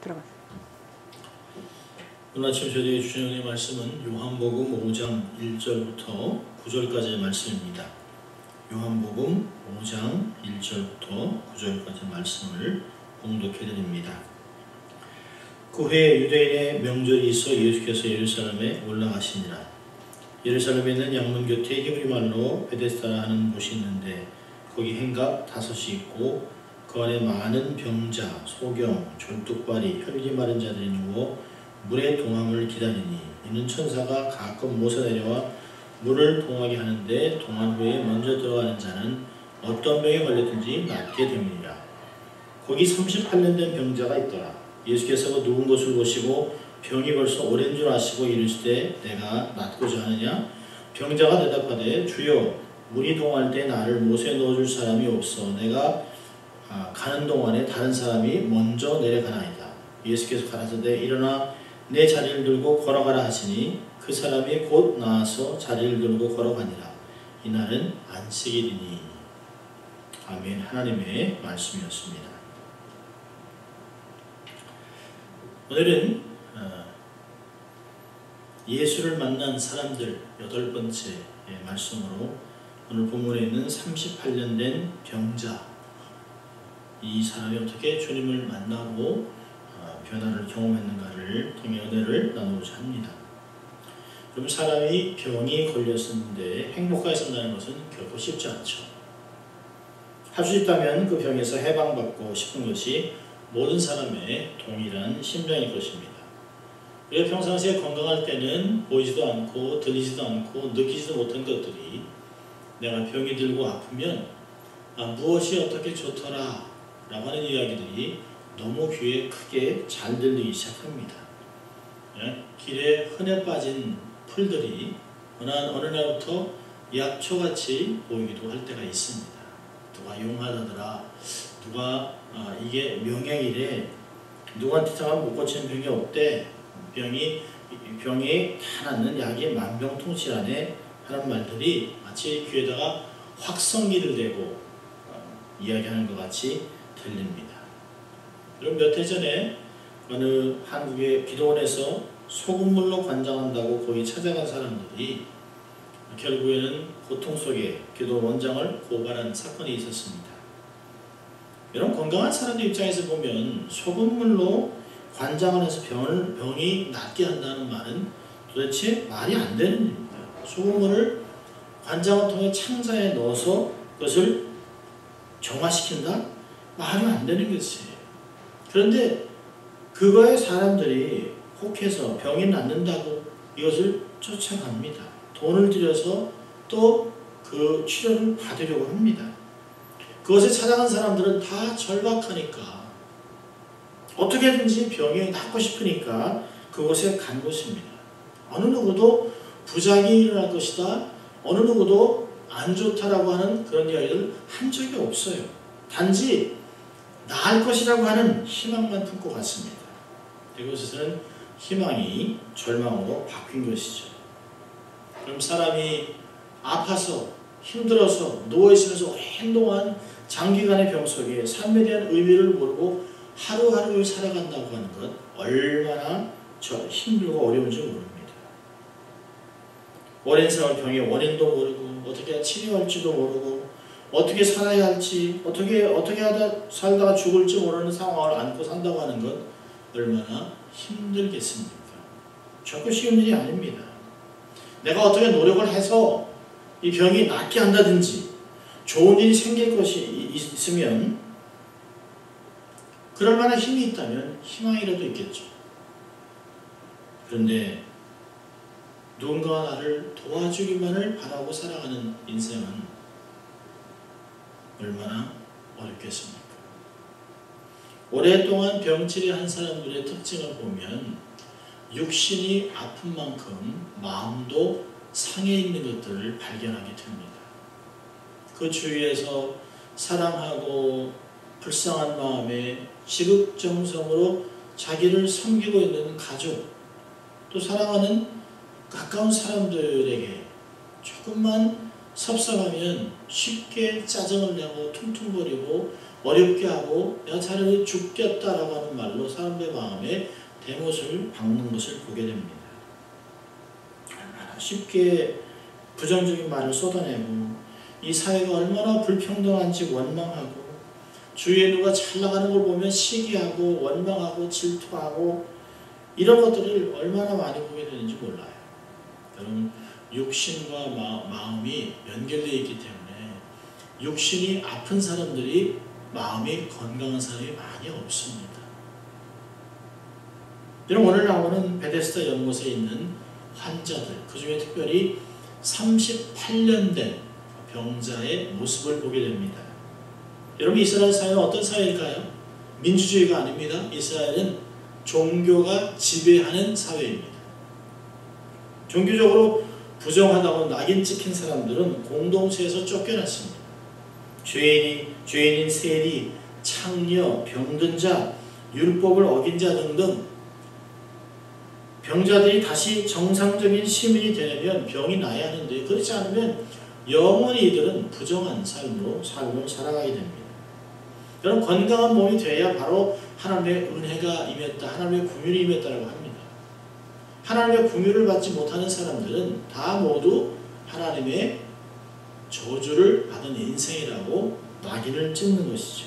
들어가세요. 오늘 아침 저희에게 주신 은혜의 말씀은 요한복음 5장 1절부터 9절까지의 말씀입니다. 요한복음 5장 1절부터 9절까지의 말씀을 봉독해드립니다. 그 후에 유대인의 명절이 있어 예수께서 예루살렘에 올라가시니라. 예루살렘에 있는 양문 곁에 히브리말로 베데스다라 하는 곳이 있는데 거기 행각 5이 있고 그 안에 많은 병자, 소경, 졸뚝발이, 혈기 마른 자들이 누워 물의 동함을 기다리니 이는 천사가 가끔 모서 내려와 물을 동하게 하는데 동한 후에 먼저 들어가는 자는 어떤 병에 걸렸든지 낫게 됩니다. 거기 38년 된 병자가 있더라. 예수께서 그 누운 것을 보시고 병이 벌써 오랜 줄 아시고 이르시되 내가 낫고자 하느냐? 병자가 대답하되 주여 물이 동할 때 나를 못에 넣어줄 사람이 없어 내가 가는 동안에 다른 사람이 먼저 내려가나이다. 예수께서 가라사대 일어나 내 자리를 들고 걸어가라 하시니 그 사람이 곧 나와서 자리를 들고 걸어가니라. 이날은 안식일이니. 아멘. 하나님의 말씀이었습니다. 오늘은 예수를 만난 사람들 8번째 말씀으로 오늘 본문에 있는 38년 된 병자, 이 사람이 어떻게 주님을 만나고 변화를 경험했는가를 통해 은혜를 나누고자 합니다. 그럼 사람이 병이 걸렸었는데 행복하게 산다는 것은 결코 쉽지 않죠. 할 수 있다면 그 병에서 해방받고 싶은 것이 모든 사람의 동일한 심정일 것입니다. 우리가 평상시에 건강할 때는 보이지도 않고 들리지도 않고 느끼지도 못한 것들이 내가 병이 들고 아프면 무엇이 어떻게 좋더라 라고 하는 이야기들이 너무 귀에 크게 잘 들리기 시작합니다. 길에 흔해 빠진 풀들이 어느 날부터 약초같이 보이기도 할 때가 있습니다. 누가 용하다더라, 누가 이게 명약이래, 누구한테 잠깐 못 고치는 병이 없대, 병이 다 낫는 약이 만병통치라네 하는 말들이 마치 귀에다가 확성기를 대고 이야기하는 것 같이 들립니다. 그럼 몇 해 전에 어느 한국의 기도원에서 소금물로 관장한다고 거기 찾아간 사람들이 결국에는 고통 속에 기도원 원장을 고발한 사건이 있었습니다. 이런 건강한 사람들 입장에서 보면 소금물로 관장을 해서 병이 낫게 한다는 말은 도대체 말이 안 되는 일입니다. 소금물을 관장을 통해 창자에 넣어서 그것을 정화시킨다? 말이 안 되는 것이에요. 그런데 그거에 사람들이 혹해서 병이 낫는다고 이것을 쫓아갑니다. 돈을 들여서 또 그 치료를 받으려고 합니다. 그것에 찾아간 사람들은 다 절박하니까 어떻게든지 병이 낫고 싶으니까 그곳에 간 것입니다. 어느 누구도 부작용이 일어날 것이다, 어느 누구도 안 좋다라고 하는 그런 이야기를 한 적이 없어요. 단지 나을 것이라고 하는 희망만 품고 갔습니다. 이곳에서는 희망이 절망으로 바뀐 것이죠. 그럼 사람이 아파서 힘들어서 누워있으면서 오랜 동안 장기간의 병 속에 삶에 대한 의미를 모르고 하루하루를 살아간다고 하는 것 얼마나 힘들고 어려운지 모릅니다. 오랜 세월 병의 원인도 모르고 어떻게 치료할지도 모르고 어떻게 살아야 할지 어떻게 하다 살다가 죽을지 모르는 상황을 안고 산다고 하는 것 얼마나 힘들겠습니까? 결코 쉬운 일이 아닙니다. 내가 어떻게 노력을 해서 이 병이 낫게 한다든지 좋은 일이 생길 것이 있으면 그럴 만한 힘이 있다면 희망이라도 있겠죠. 그런데 누군가가 나를 도와주기만을 바라고 살아가는 인생은 얼마나 어렵겠습니까? 오랫동안 병치레한 사람들의 특징을 보면 육신이 아픈 만큼 마음도 상해 있는 것들을 발견하게 됩니다. 그 주위에서 사랑하고 불쌍한 마음에 지극정성으로 자기를 섬기고 있는 가족, 또 사랑하는 가까운 사람들에게 조금만 섭섭하면 쉽게 짜증을 내고 퉁퉁거리고 어렵게 하고 내가 차라리 죽겠다라고 하는 말로 사람들의 마음에 대못을 박는 것을 보게 됩니다. 얼마나 쉽게 부정적인 말을 쏟아내고 이 사회가 얼마나 불평등한지 원망하고 주위에 누가 잘 나가는 걸 보면 시기하고 원망하고 질투하고 이런 것들을 얼마나 많이 보게 되는지 몰라요. 여러분 육신과 마음이 연결되어 있기 때문에 육신이 아픈 사람들이 마음이 건강한 사람이 많이 없습니다. 여러분 오늘 나오는 베데스다 연못에 있는 환자들, 그 중에 특별히 38년 된 병자의 모습을 보게 됩니다. 여러분 이스라엘 사회는 어떤 사회일까요? 민주주의가 아닙니다. 이스라엘은 종교가 지배하는 사회입니다. 종교적으로 부정하다고 낙인 찍힌 사람들은 공동체에서 쫓겨났습니다. 죄인인 세리, 창녀, 병든 자, 율법을 어긴 자 등등 병자들이 다시 정상적인 시민이 되려면 병이 나야 하는데 그렇지 않으면 영원히 이들은 부정한 삶을 살아가게 됩니다. 여러분 건강한 몸이 되어야 바로 하나님의 은혜가 임했다, 하나님의 긍휼이 임했다라고 합니다. 하나님의 긍휼을 받지 못하는 사람들은 다 모두 하나님의 저주를 받은 인생이라고 낙인을 찍는 것이죠.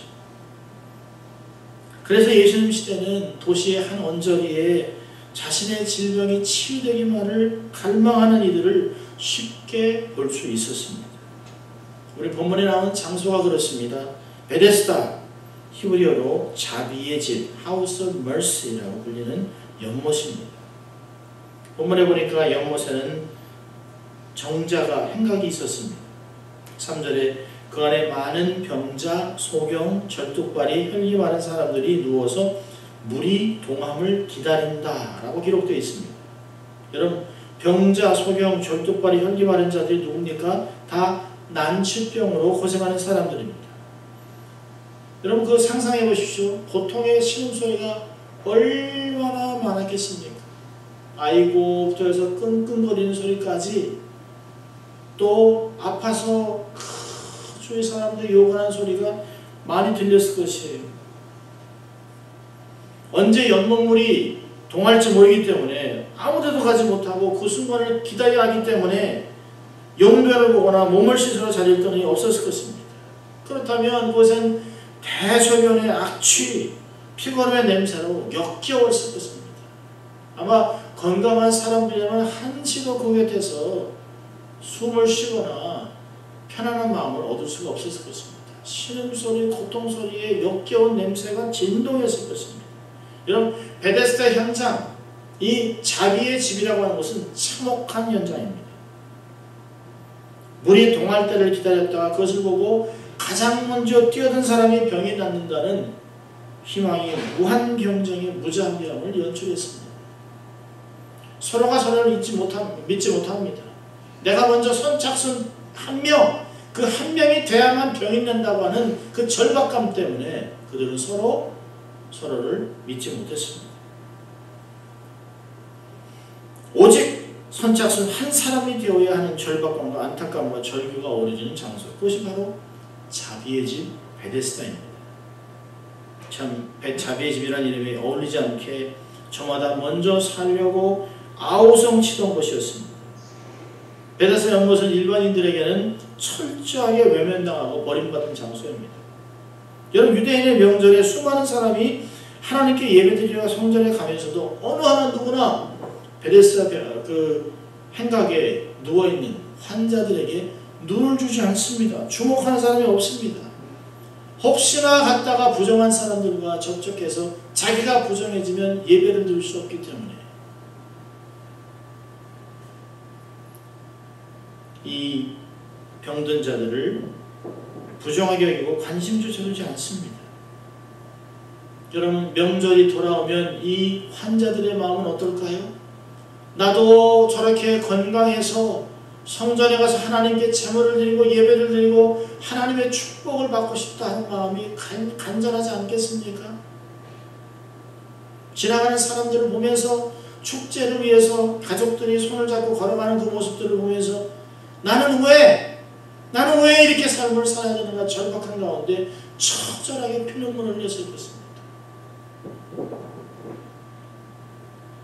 그래서 예수님 시대는 도시의 한 언저리에 자신의 질병이 치유되기만을 갈망하는 이들을 쉽게 볼 수 있었습니다. 우리 본문에 나오는 장소가 그렇습니다. 베데스다, 히브리어로 자비의 집, House of Mercy라고 불리는 연못입니다. 본문에 보니까 연못에는 정자가 행각이 있었습니다. 3절에 그 안에 많은 병자, 소경, 절뚝발이, 혈기 많은 사람들이 누워서 물이 동함을 기다린다 라고 기록되어 있습니다. 여러분 병자, 소경, 절뚝발이, 혈기 많은 자들이 누굽니까? 다 난치병으로 고생하는 사람들입니다. 여러분 그거 상상해 보십시오. 고통의 신음소리가 얼마나 많았겠습니까? 아이고부터 해서 끙끙거리는 소리까지 또 아파서 주위 사람들 욕하는 소리가 많이 들렸을 것이에요. 언제 연못물이 동할지 모르기 때문에 아무데도 가지 못하고 그 순간을 기다려야 하기 때문에 용변을 보거나 몸을 씻으러 자리를 떠는 이 없었을 것입니다. 그렇다면 그것은 대소변의 악취, 피곤함의 냄새로 역겨웠을 것입니다. 아마 건강한 사람들이라면 한시도 그 곁에서 숨을 쉬거나 편안한 마음을 얻을 수가 없었을 것입니다. 신음소리, 고통소리에 역겨운 냄새가 진동했을 것입니다. 여러분 베데스다 현장, 이 자비의 집이라고 하는 것은 참혹한 현장입니다. 물이 동할 때를 기다렸다가 그것을 보고 가장 먼저 뛰어든 사람이 병이 낫는다는 희망이 무한 경쟁의 무장경을 연출했습니다. 서로가 서로를 믿지 못합니다. 내가 먼저 선착순 한 명, 그 한 명이 돼야만 병이 난다고 하는 그 절박감 때문에 그들은 서로를 믿지 못했습니다. 오직 선착순 한 사람이 되어야 하는 절박감과 안타까움과 절규가 어우러지는 장소, 그것이 바로 자비의 집 베데스다입니다. 참 자비의 집이라는 이름이 어울리지 않게 저마다 먼저 살려고 아우성치던 곳이었습니다. 베데스다 연못은 일반인들에게는 철저하게 외면당하고 버림받은 장소입니다. 여러분 유대인의 명절에 수많은 사람이 하나님께 예배드리러 성전에 가면서도 어느 하나 누구나 베데스다 그 행각에 누워있는 환자들에게 눈을 주지 않습니다. 주목하는 사람이 없습니다. 혹시나 갔다가 부정한 사람들과 접촉해서 자기가 부정해지면 예배를 드릴 수 없기 때문에 이 병든 자들을 부정하게 여기고 관심조차 두지 않습니다. 여러분 명절이 돌아오면 이 환자들의 마음은 어떨까요? 나도 저렇게 건강해서 성전에 가서 하나님께 제물을 드리고 예배를 드리고 하나님의 축복을 받고 싶다 하는 마음이 간절하지 않겠습니까? 지나가는 사람들을 보면서 축제를 위해서 가족들이 손을 잡고 걸어가는 그 모습들을 보면서 나는 왜 나는 왜 이렇게 삶을 살아야 되는가 절박한 가운데 처절하게 피눈물을 흘렸을 것입니다.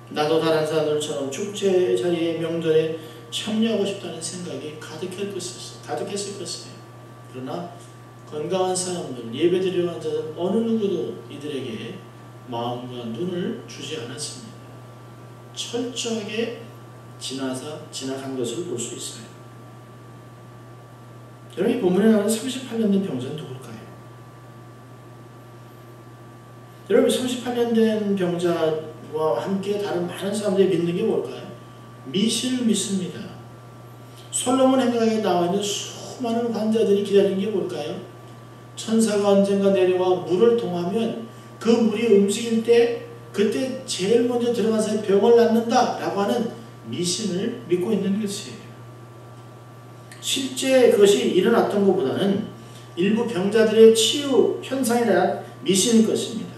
나도 다른 사람들처럼 축제 자리에 명절에 참여하고 싶다는 생각이 가득했을 것이에요. 그러나 건강한 사람들, 예배드리러 간 자들 어느 누구도 이들에게 마음과 눈을 주지 않았습니다. 철저하게 지나간 것을 볼 수 있어요. 여러분, 이 본문에 나오는 38년 된 병자는 누굴까요? 여러분, 38년 된 병자와 함께 다른 많은 사람들이 믿는 게 뭘까요? 미신을 믿습니다. 솔로몬 행각에 나와 있는 수많은 환자들이 기다리는 게 뭘까요? 천사가 언젠가 내려와 물을 동하면 그 물이 움직일 때 그때 제일 먼저 들어간 사람이 병을 낫는다 라고 하는 미신을 믿고 있는 것이에요. 실제 그것이 일어났던 것보다는 일부 병자들의 치유 현상에 대한 미신일 것입니다.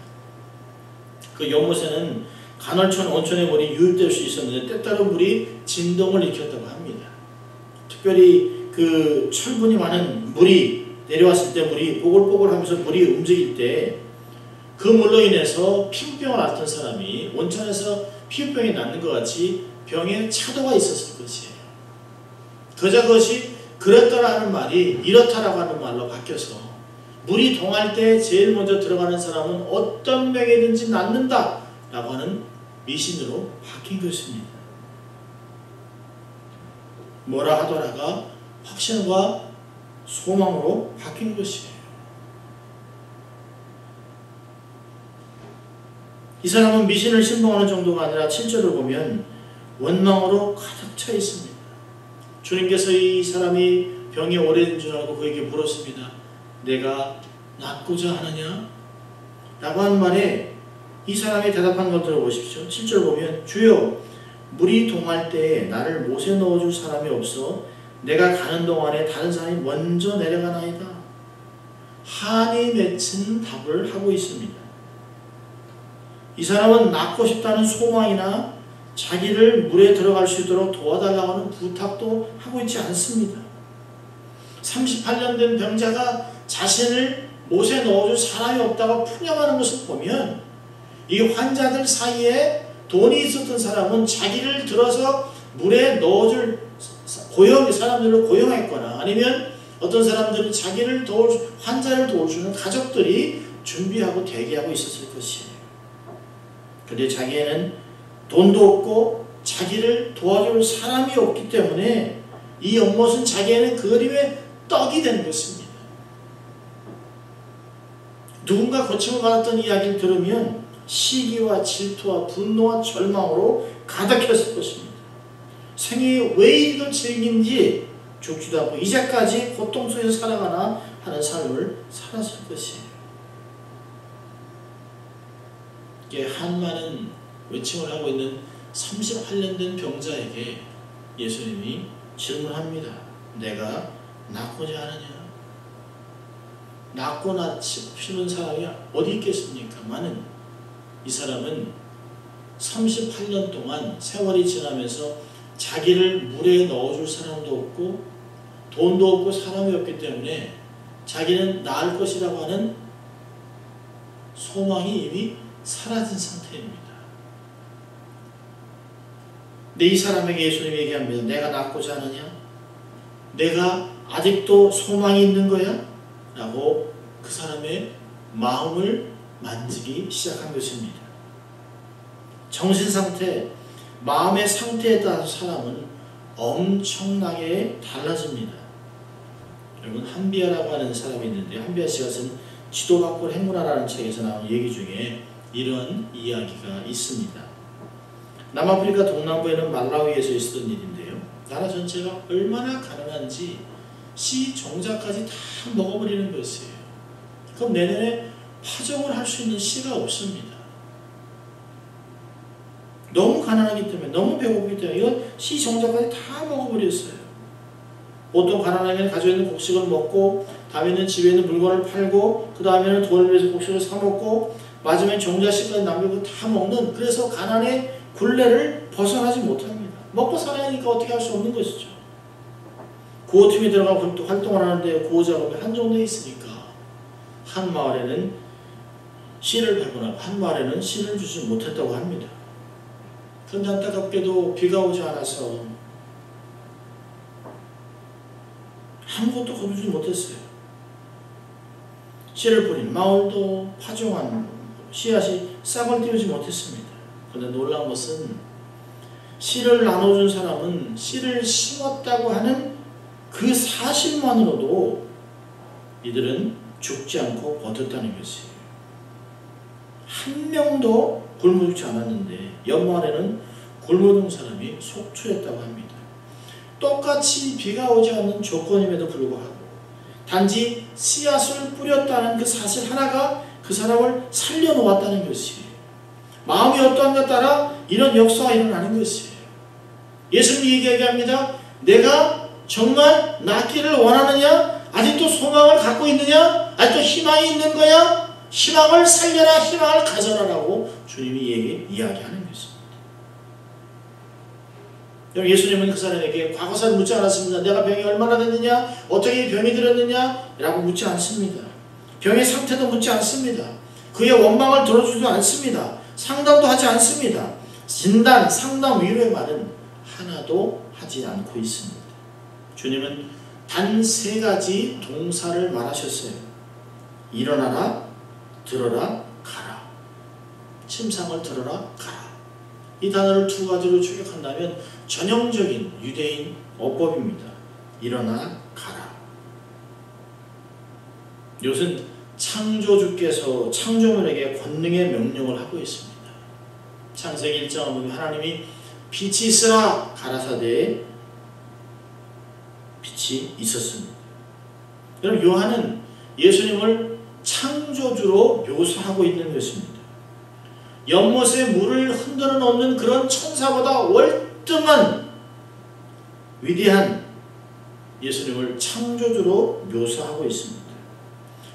그 연못에는 간헐천 온천의 물이 유입될 수 있었는데 때따라 물이 진동을 일으켰다고 합니다. 특별히 그 철분이 많은 물이 내려왔을 때 물이 뽀글뽀글하면서 물이 움직일 때 그 물로 인해서 피부병을 앓던 사람이 온천에서 피부병이 낫는 것 같이 병에 차도가 있었을 것이에요. 그저 그것이 그렇더라 하는 말이 이렇다라고 하는 말로 바뀌어서 물이 동할 때 제일 먼저 들어가는 사람은 어떤 병이든지 낫는다 라고 하는 미신으로 바뀐 것입니다. 뭐라 하더라가 확신과 소망으로 바뀐 것이에요. 이 사람은 미신을 신봉하는 정도가 아니라 7절을 보면 원망으로 가득 차 있습니다. 주님께서 이 사람이 병이 오래된 줄 알고 그에게 물었습니다. 내가 낫고자 하느냐? 라고 한 말에 이 사람이 대답한 걸 들어보십시오. 7절 보면 주여 물이 동할 때에 나를 못에 넣어줄 사람이 없어 내가 가는 동안에 다른 사람이 먼저 내려가나이다. 한이 맺힌 답을 하고 있습니다. 이 사람은 낫고 싶다는 소망이나 자기를 물에 들어갈 수 있도록 도와달라고 하는 부탁도 하고 있지 않습니다. 38년 된 병자가 자신을 못에 넣어줄 사람이 없다고 푸념하는 것을 보면 이 환자들 사이에 돈이 있었던 사람은 자기를 들어서 물에 넣어줄 사람들을 고용했거나 아니면 어떤 사람들은 자기를 환자를 도와주는 가족들이 준비하고 대기하고 있었을 것이에요. 그런데 자기에는 돈도 없고 자기를 도와줄 사람이 없기 때문에 이 연못은 자기에는 그림의 떡이 된 것입니다. 누군가 고침을 받았던 이야기를 들으면 시기와 질투와 분노와 절망으로 가득했을 것입니다. 생이 왜 이리도 질긴지 죽지도 않고 이제까지 고통 속에서 살아가나 하는 삶을 살았을 것이에요. 이게 한많은 외침을 하고 있는 38년 된 병자에게 예수님이 질문합니다. 내가 낫고자 하느냐? 낫고 낫지 싶은 사람이 어디 있겠습니까? 많은 이 사람은 38년 동안 세월이 지나면서 자기를 물에 넣어줄 사람도 없고 돈도 없고 사람이 없기 때문에 자기는 나을 것이라고 하는 소망이 이미 사라진 상태입니다. 근데 이 사람에게 예수님이 얘기합니다. 내가 낫고자 하느냐? 내가 아직도 소망이 있는 거야? 라고 그 사람의 마음을 만지기 시작한 것입니다. 정신상태, 마음의 상태에 따라서 사람은 엄청나게 달라집니다. 여러분, 한비아라고 하는 사람이 있는데 한비아 씨가 쓴 지도 밖을 행문화라는 책에서 나온 얘기 중에 이런 이야기가 있습니다. 남아프리카 동남부에는 말라위에서 있었던 일인데요. 나라 전체가 얼마나 가난한지 씨 종자까지 다 먹어버리는 것이에요. 그럼 내년에 파종을 할 수 있는 씨가 없습니다. 너무 가난하기 때문에, 너무 배고프기 때문에 이건 씨 종자까지 다 먹어버렸어요. 보통 가난하면 가지고 있는 곡식을 먹고 다음에는 집에 있는 물건을 팔고 그 다음에는 돈을 내서 곡식을 사 먹고 마지막에 종자 씨까지 남기고 다 먹는, 그래서 가난의 굴레를 벗어나지 못합니다. 먹고 살아야 하니까 어떻게 할 수 없는 것이죠. 구호팀에 들어가고 활동을 하는데 구호 작업이 한정되어 있으니까 한 마을에는 씨를 발견하고 한 마을에는 씨를 주지 못했다고 합니다. 그런데 안타깝게도 비가 오지 않아서 아무것도 거두지 못했어요. 씨를 뿌린 마을도 파종한 씨앗이 싹을 틔우지 못했습니다. 그런데 놀라운 것은 씨를 나눠준 사람은 씨를 심었다고 하는 그 사실만으로도 이들은 죽지 않고 버텼다는 것이에요. 한 명도 굶어 죽지 않았는데 연말에는 굶어 죽은 사람이 속출했다고 합니다. 똑같이 비가 오지 않는 조건임에도 불구하고 단지 씨앗을 뿌렸다는 그 사실 하나가 그 사람을 살려놓았다는 것이에요. 마음이 어떠한가 따라 이런 역사가 일어나는 것이에요. 예수님이 얘기합니다. 내가 정말 낫기를 원하느냐? 아직도 소망을 갖고 있느냐? 아직도 희망이 있는 거야? 희망을 살려라, 희망을 가져라라고 주님이 이야기하는 것입니다. 여러분, 예수님은 그 사람에게 과거사를 묻지 않았습니다. 내가 병이 얼마나 됐느냐? 어떻게 병이 들었느냐? 라고 묻지 않습니다. 병의 상태도 묻지 않습니다. 그의 원망을 들어주지도 않습니다. 상담도 하지 않습니다. 진단, 상담, 위로의 말은 하나도 하지 않고 있습니다. 주님은 단 3가지 동사를 말하셨어요. 일어나라, 들어라, 가라. 침상을 들어라, 가라. 이 단어를 2가지로 추격한다면 전형적인 유대인 어법입니다. 일어나, 가라. 이것은 창조주께서 창조물에게 권능의 명령을 하고 있습니다. 창세기 1장을 보면 하나님이 빛이 있으라 가라사대에 빛이 있었습니다. 여러분, 요한은 예수님을 창조주로 묘사하고 있는 것입니다. 연못에 물을 흔들어 놓는 그런 천사보다 월등한 위대한 예수님을 창조주로 묘사하고 있습니다.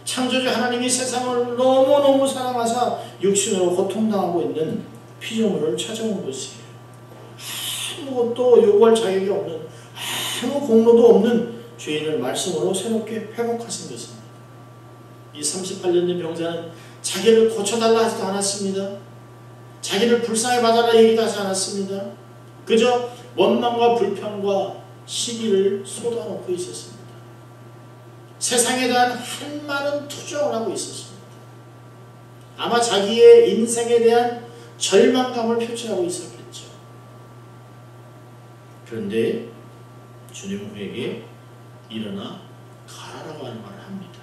창조주 하나님이 세상을 너무너무 사랑하사 육신으로 고통당하고 있는 피조물을 찾아온 것이에요. 아무것도 요구할 자격이 없는, 아무 공로도 없는 죄인을 말씀으로 새롭게 회복하신 것입니다. 이 38년 된 병자는 자기를 고쳐달라 하지도 않았습니다. 자기를 불쌍히 봐달라 얘기도 하지 않았습니다. 그저 원망과 불평과 시기를 쏟아놓고 있었습니다. 세상에 대한 한많은 투정을 하고 있었습니다. 아마 자기의 인생에 대한 절망감을 표출하고 있었겠죠. 그런데 주님은 그에게 일어나 가라라고 하는 말을 합니다.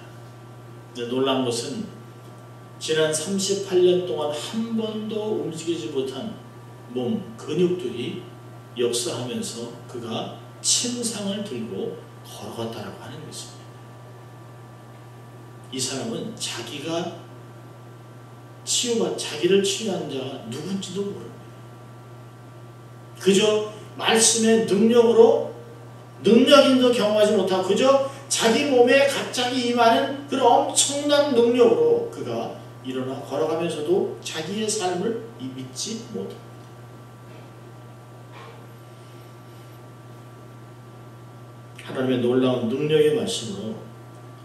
근데 놀라운 것은 지난 38년 동안 한 번도 움직이지 못한 몸, 근육들이 역사하면서 그가 침상을 들고 걸어갔다라고 하는 것입니다. 이 사람은 자기가 자기를 치유한 자가 누군지도 모릅니다. 그저 말씀의 능력으로 능력인도 경험하지 못하고 그저 자기 몸에 갑자기 임하는 그런 엄청난 능력으로 그가 일어나 걸어가면서도 자기의 삶을 믿지 못합니다. 하나님의 놀라운 능력의 말씀으로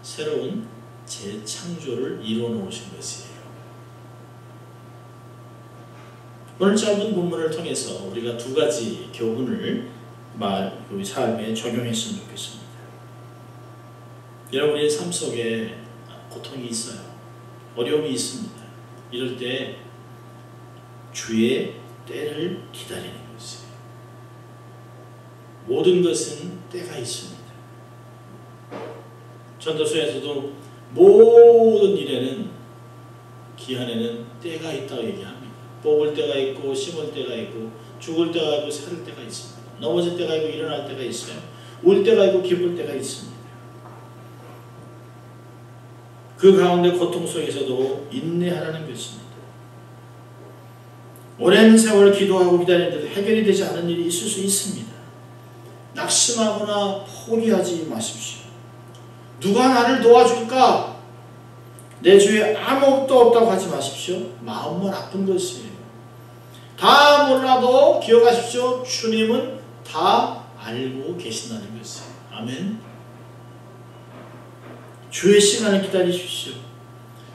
새로운 재창조를 이루어놓으신 것이에요. 오늘 짧은 본문을 통해서 우리가 2가지 교훈을 우리 삶에 적용했으면 좋겠습니다. 여러분의 삶 속에 고통이 있어요. 어려움이 있습니다. 이럴 때 주의 때를 기다리는 것이에요. 모든 것은 때가 있습니다. 전도서에서도 모든 일에는 기한에는 때가 있다고 얘기합니다. 뽑을 때가 있고 심을 때가 있고 죽을 때가 있고 살 때가 있습니다. 넘어질 때가 있고 일어날 때가 있어요. 울 때가 있고 기쁠 때가 있습니다. 그 가운데 고통 속에서도 인내하라는 것입니다. 오랜 세월 기도하고 기다리는데도 해결이 되지 않은 일이 있을 수 있습니다. 낙심하거나 포기하지 마십시오. 누가 나를 도와줄까? 내 주위에 아무것도 없다고 하지 마십시오. 마음만 아픈 것이에요. 다 몰라도 기억하십시오. 주님은 다 알고 계신다는 것이에요. 아멘. 주의 시간을 기다리십시오.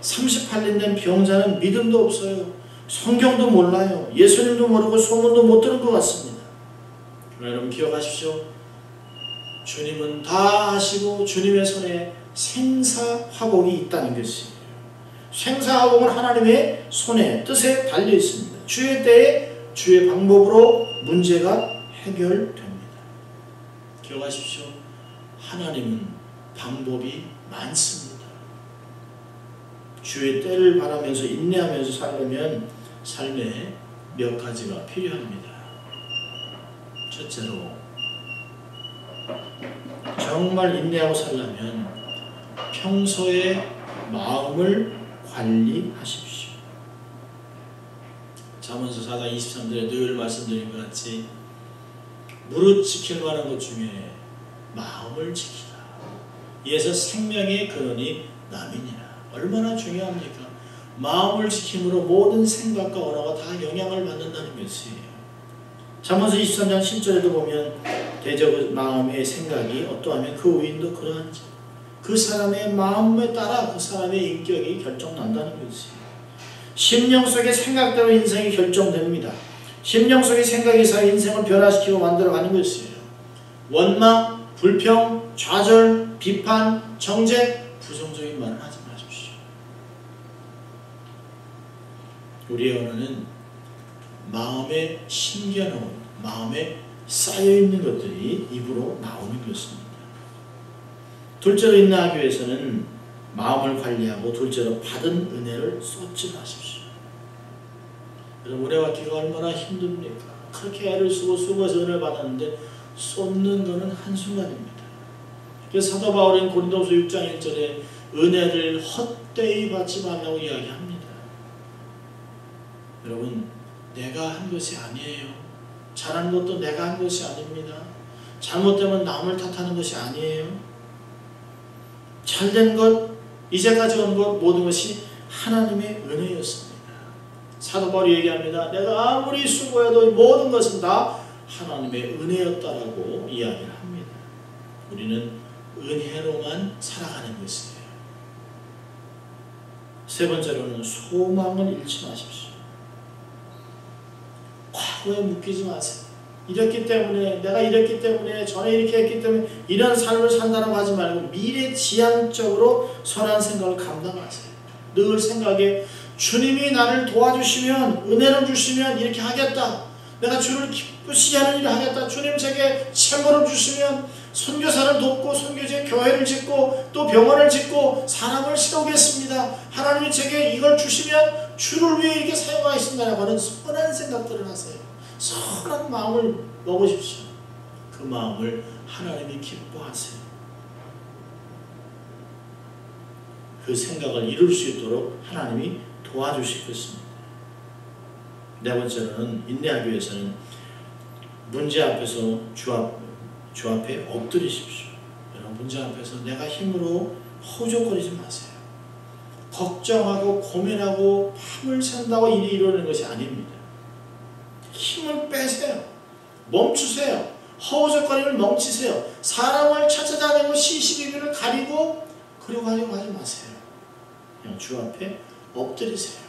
38년 된 병자는 믿음도 없어요. 성경도 몰라요. 예수님도 모르고 소문도 못 들은 것 같습니다. 여러분 기억하십시오. 주님은 다 아시고 주님의 손에 생사화복이 있다는 것이에요. 생사화복은 하나님의 손에 뜻에 달려 있습니다. 주의 때에 주의 방법으로 문제가 해결됩니다. 기억하십시오. 하나님은 방법이 많습니다. 주의 때를 바라면서 인내하면서 살려면 삶에 몇 가지가 필요합니다. 첫째로 정말 인내하고 살려면 평소에 마음을 관리하십시오. 잠언서 4장 23절에 늘 말씀드린 것 같이 무릇 지킬 만한 것 중에 마음을 지키라. 이에서 생명의 근원이 남이니라. 얼마나 중요합니까? 마음을 지킴으로 모든 생각과 언어가 다 영향을 받는다는 것이에요. 잠언서 23장 10절에도 보면 대적 마음의 생각이 어떠하면 그 의인도 그러한지 그 사람의 마음에 따라 그 사람의 인격이 결정난다는 것이에요. 심령 속의 생각대로 인생이 결정됩니다. 심령 속의 생각이 인생을 변화시키고 만들어가는 것이에요. 원망, 불평, 좌절, 비판, 정죄, 부정적인 말을 하지 마십시오. 우리의 언어는 마음에 심겨놓은, 마음에 쌓여있는 것들이 입으로 나오는 것입니다. 둘째로 인내하기 위해서는 마음을 관리하고 둘째로 받은 은혜를 쏟지 마십시오. 여러분 은혜 받기가 얼마나 힘듭니까? 그렇게 애를 쓰고 수고해서 은혜를 받았는데 쏟는 것은 한순간입니다. 그래서 사도 바울은 고린도후서 6장 1절에 은혜를 헛되이 받지 말라고 이야기합니다. 여러분 내가 한 것이 아니에요. 잘한 것도 내가 한 것이 아닙니다. 잘못되면 남을 탓하는 것이 아니에요. 잘된 것, 이제까지 온 것 모든 것이 하나님의 은혜였습니다. 사도 바울이 얘기합니다. 내가 아무리 수고해도 모든 것은 다 하나님의 은혜였다라고 이야기를 합니다. 우리는 은혜로만 살아가는 것이에요. 세 번째로는 소망을 잃지 마십시오. 과거에 묶이지 마세요. 이랬기 때문에, 내가 이랬기 때문에, 전에 이렇게 했기 때문에 이런 삶을 산다고 하지 말고 미래지향적으로 선한 생각을 감당하세요. 늘 생각에 주님이 나를 도와주시면, 은혜를 주시면 이렇게 하겠다. 내가 주를 기쁘시게 하는 일을 하겠다. 주님 제게 채무를 주시면 선교사를 돕고 선교제 교회를 짓고 또 병원을 짓고 사람을 세우겠습니다. 하나님이 제게 이걸 주시면 주를 위해 이렇게 사용하겠습니다라고 하는 선한 생각들을 하세요. 선한 마음을 먹으십시오. 그 마음을 하나님이 기뻐하세요. 그 생각을 이룰 수 있도록 하나님이 도와주실 것입니다. 네 번째로는 인내하기 위해서는 문제 앞에서 주 앞에 엎드리십시오. 여러분 문제 앞에서 내가 힘으로 허우적거리지 마세요. 걱정하고 고민하고 밤을 샌다고 일이 이루어지는 것이 아닙니다. 힘을 빼세요. 멈추세요. 허우적거림을 멈추세요. 사람을 찾아다니고 시시비비를 가리고 그러고 하려고 하지 마세요. 그냥 주 앞에 엎드리세요.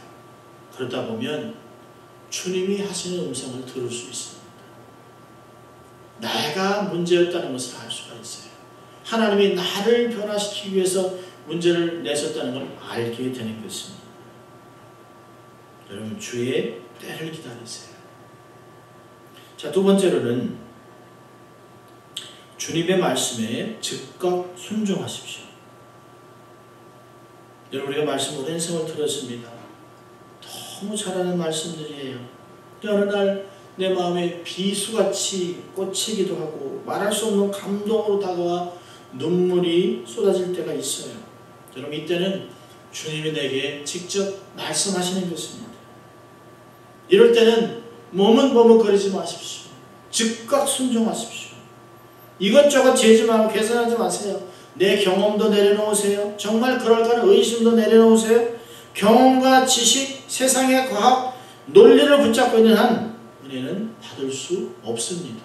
그러다 보면 주님이 하시는 음성을 들을 수 있습니다. 내가 문제였다는 것을 알 수가 있어요. 하나님이 나를 변화시키기 위해서 문제를 내셨다는 걸 알게 되는 것입니다. 여러분 주의 때를 기다리세요. 자, 두 번째로는 주님의 말씀에 즉각 순종하십시오. 여러분 우리가 말씀 오랜 세월 들었습니다. 너무 잘하는 말씀들이에요. 어느 날 내 마음에 비수같이 꽂히기도 하고 말할 수 없는 감동으로 다가와 눈물이 쏟아질 때가 있어요. 여러분 이때는 주님이 내게 직접 말씀하시는 것입니다. 이럴 때는 머뭇머뭇거리지 마십시오. 즉각 순종하십시오. 이것저것 재지 말고 계산하지 마세요. 내 경험도 내려놓으세요. 정말 그럴까 하는 의심도 내려놓으세요. 경험과 지식, 세상의 과학, 논리를 붙잡고 있는 한, 은혜는 받을 수 없습니다.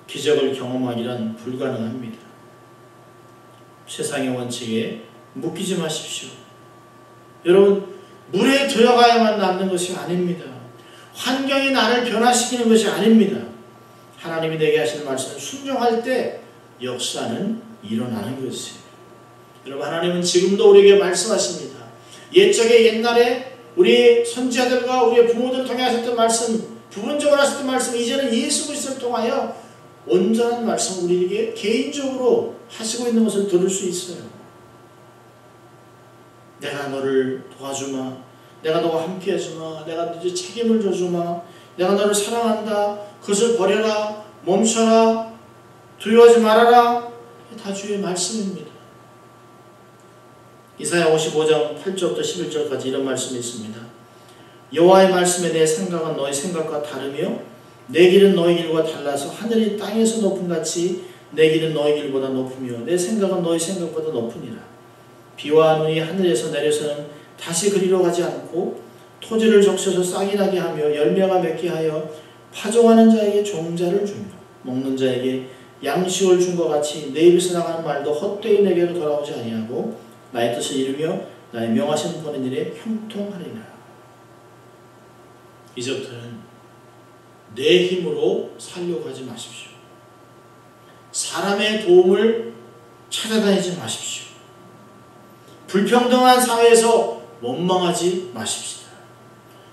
기적을 경험하기란 불가능합니다. 세상의 원칙에 묶이지 마십시오. 여러분, 물에 들어가야만 낫는 것이 아닙니다. 환경이 나를 변화시키는 것이 아닙니다. 하나님이 내게 하시는 말씀을 순종할 때 역사는 일어나는 것이에요. 여러분, 하나님은 지금도 우리에게 말씀하십니다. 옛날에 우리 선지자들과 우리의 부모들을 통해 하셨던 말씀, 부분적으로 하셨던 말씀, 이제는 예수 그리스도를 통하여 온전한 말씀 우리에게 개인적으로 하시고 있는 것을 들을 수 있어요. 내가 너를 도와주마, 내가 너와 함께 해주마, 내가 너에게 책임을 져주마, 내가 너를 사랑한다, 그것을 버려라, 멈춰라, 두려워하지 말아라. 다 주의 말씀입니다. 이사야 55장 8절부터 11절까지 이런 말씀이 있습니다. 여호와의 말씀에 내 생각은 너의 생각과 다르며 내 길은 너의 길과 달라서 하늘이 땅에서 높음 같이 내 길은 너의 길보다 높으며 내 생각은 너의 생각보다 높으니라. 비와 눈이 하늘에서 내려서는 다시 그리로 가지 않고 토지를 적셔서 싹이 나게 하며 열매가 맺게 하여 파종하는 자에게 종자를 주며 먹는 자에게 양식을 준 것 같이 내 입에서 나가는 말도 헛되이 내게로 돌아오지 아니하고 나의 뜻을 이루며 나의 명하신 보낸 일에 형통하리라. 이제부터는 내 힘으로 살려고 하지 마십시오. 사람의 도움을 찾아다니지 마십시오. 불평등한 사회에서 원망하지 마십시다.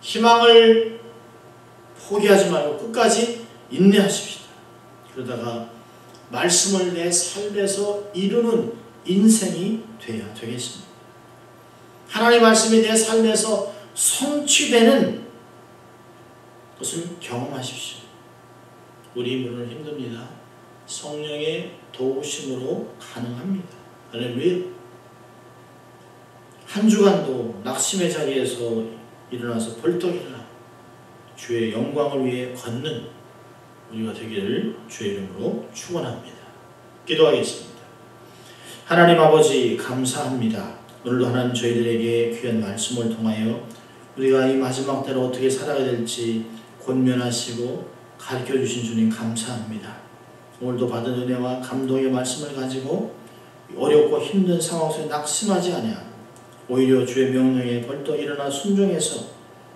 희망을 포기하지 말고 끝까지 인내하십시다. 그러다가 말씀을 내 삶에서 이루는 인생이 되어야 되겠습니다. 하나님의 말씀이 내 삶에서 성취되는 것을 경험하십시오. 우리 힘으로는 힘듭니다. 성령의 도우심으로 가능합니다. 할렐루야. 한 주간도 낙심의 자리에서 일어나서 벌떡 일어나 주의 영광을 위해 걷는 우리가 되기를 주의 이름으로 축원합니다. 기도하겠습니다. 하나님 아버지, 감사합니다. 오늘도 하나님 저희들에게 귀한 말씀을 통하여 우리가 이 마지막 때로 어떻게 살아야 될지 권면하시고 가르쳐 주신 주님 감사합니다. 오늘도 받은 은혜와 감동의 말씀을 가지고 어렵고 힘든 상황 속에 낙심하지 아니하고 오히려 주의 명령에 벌떡 일어나 순종해서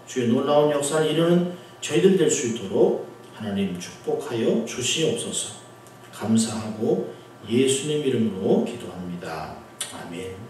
주의 놀라운 역사를 이루는 저희들 될 수 있도록 하나님 축복하여 주시옵소서. 감사하고 예수님 이름으로 기도합니다. 아멘.